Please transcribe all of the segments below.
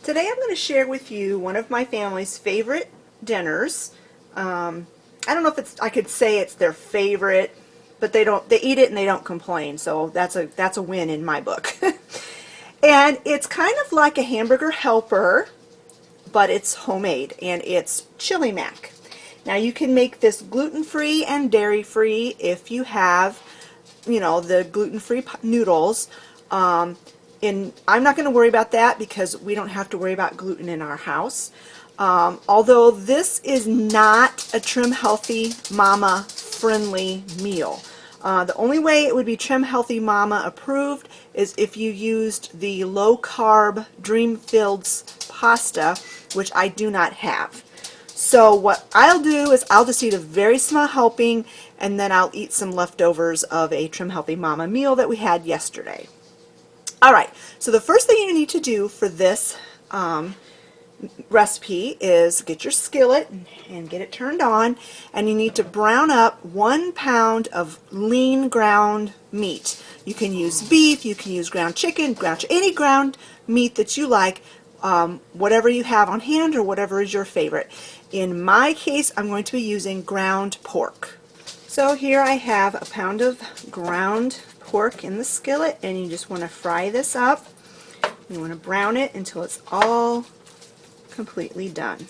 Today I'm going to share with you one of my family's favorite dinners. I don't know if I could say it's their favorite, but they eat it and they don't complain, so that's a win in my book. And it's kind of like a hamburger helper, but it's homemade, and it's chili mac. Now you can make this gluten-free and dairy-free if you have, the gluten-free noodles. And I'm not going to worry about that because we don't have to worry about gluten in our house. Although this is not a Trim Healthy Mama friendly meal. The only way it would be Trim Healthy Mama approved is if you used the low carb Dream Fields pasta, which I do not have. So what I'll do is I'll just eat a very small helping, and then I'll eat some leftovers of a Trim Healthy Mama meal that we had yesterday. Alright, so the first thing you need to do for this recipe is get your skillet and get it turned on, and you need to brown up 1 pound of lean ground meat. You can use beef, you can use ground chicken, any ground meat that you like, whatever you have on hand or whatever is your favorite. In my case, I'm going to be using ground pork. So here I have a pound of ground pork in the skillet, and you just want to fry this up. You want to brown it until it's all completely done.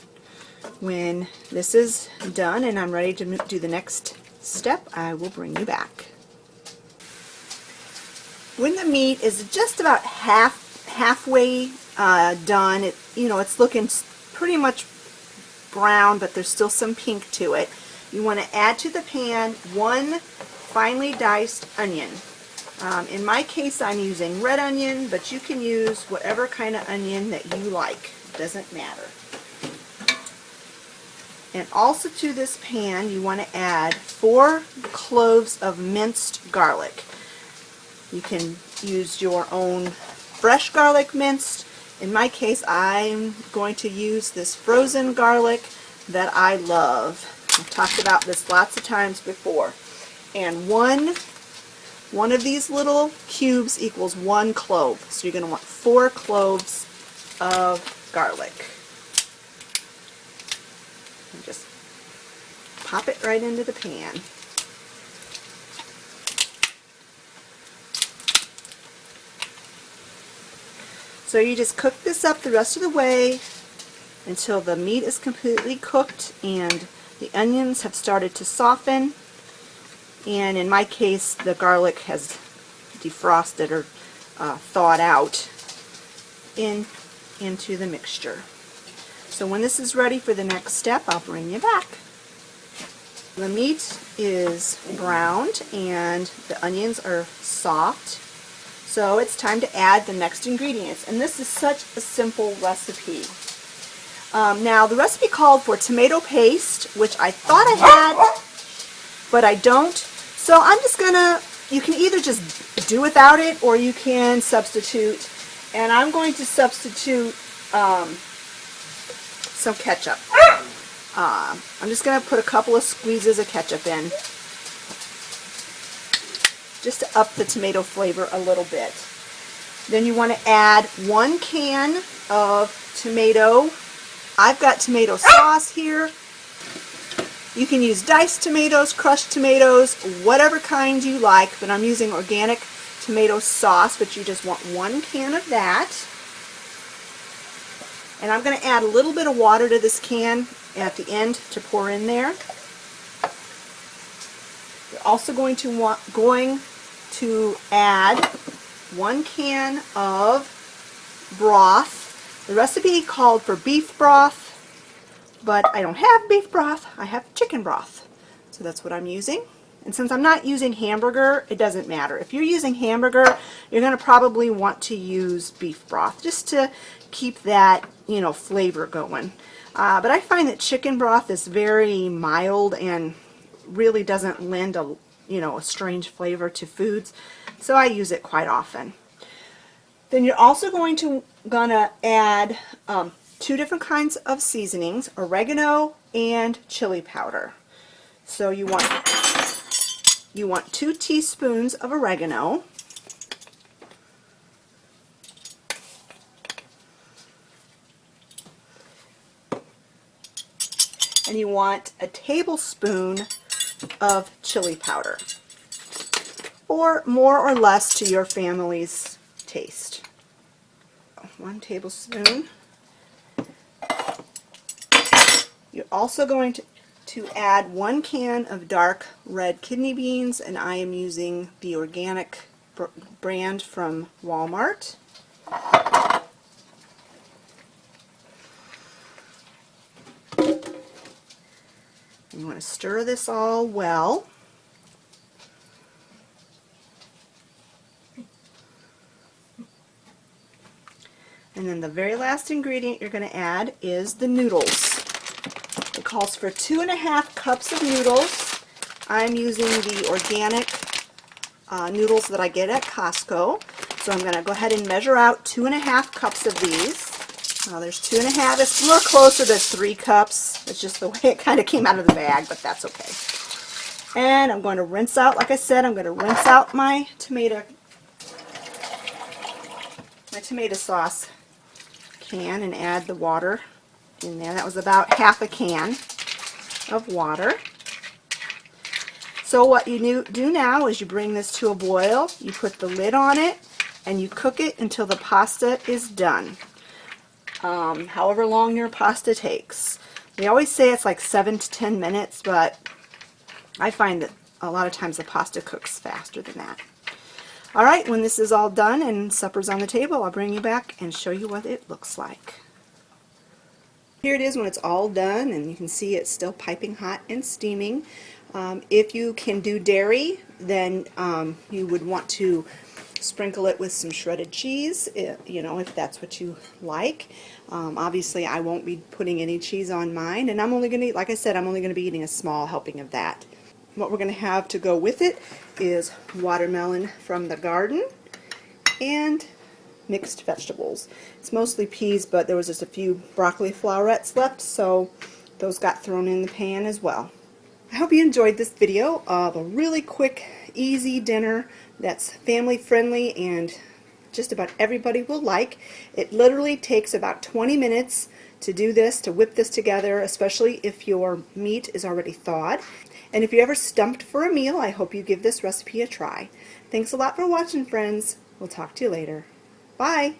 When this is done and I'm ready to do the next step, I will bring you back. When the meat is just about halfway done, it's looking pretty much brown, but there's still some pink to it. You want to add to the pan 1 finely diced onion. In my case, I'm using red onion, but you can use whatever kind of onion that you like. It doesn't matter. And also to this pan, you want to add 4 cloves of minced garlic. You can use your own fresh garlic minced. In my case, I'm going to use this frozen garlic that I love. I've talked about this lots of times before. And one of these little cubes equals 1 clove. So you're going to want 4 cloves of garlic. And just pop it right into the pan. So you just cook this up the rest of the way until the meat is completely cooked and the onions have started to soften. And in my case, the garlic has defrosted or thawed out into the mixture. So when this is ready for the next step, I'll bring you back. The meat is browned and the onions are soft. So it's time to add the next ingredients. And this is such a simple recipe. Now the recipe called for tomato paste, which I thought I had, but I don't. So I'm just gonna, you can either just do without it or you can substitute. And I'm going to substitute some ketchup. I'm just gonna put a couple of squeezes of ketchup in, just to up the tomato flavor a little bit. Then you want to add 1 can of tomato. I've got tomato sauce here. You can use diced tomatoes, crushed tomatoes, whatever kind you like, but I'm using organic tomato sauce, but you just want 1 can of that. And I'm going to add a little bit of water to this can at the end to pour in there. You're also going to add 1 can of broth. The recipe called for beef broth, but I don't have beef broth, I have chicken broth. So that's what I'm using. And since I'm not using hamburger, it doesn't matter. If you're using hamburger, you're going to probably want to use beef broth just to keep that, flavor going. But I find that chicken broth is very mild and really doesn't lend a strange flavor to foods, so I use it quite often. Then you're also gonna add 2 different kinds of seasonings, oregano and chili powder. So you want 2 teaspoons of oregano, and you want a tablespoon of chili powder, or more or less to your family's taste. 1 tablespoon. You're also going to add 1 can of dark red kidney beans, and I am using the organic brand from Walmart. You want to stir this all well. And then the very last ingredient you're going to add is the noodles. It calls for 2½ cups of noodles. I'm using the organic noodles that I get at Costco. So I'm going to go ahead and measure out 2½ cups of these. There's 2½. It's more closer to 3 cups. It's just the way it kind of came out of the bag, but that's okay. And I'm going to rinse out, like I said, I'm going to rinse out my tomato sauce can and add the water in there. That was about ½ a can of water. So what you do now is you bring this to a boil, you put the lid on it, and you cook it until the pasta is done. However long your pasta takes. We always say it's like 7 to 10 minutes, but I find that a lot of times the pasta cooks faster than that. Alright, when this is all done and supper's on the table, I'll bring you back and show you what it looks like. Here it is when it's all done, and you can see it's still piping hot and steaming. If you can do dairy, then you would want to sprinkle it with some shredded cheese, you know, if that's what you like. Obviously I won't be putting any cheese on mine, and I'm only going to, like I said, I'm only going to be eating a small helping of that. What we're going to have to go with it is watermelon from the garden and mixed vegetables. It's mostly peas, but there was just a few broccoli flowerets left, so those got thrown in the pan as well. I hope you enjoyed this video of a really quick, easy dinner that's family friendly and just about everybody will like. It literally takes about 20 minutes to do this, to whip this together, especially if your meat is already thawed. And if you're ever stumped for a meal, I hope you give this recipe a try. Thanks a lot for watching, friends. We'll talk to you later. Bye!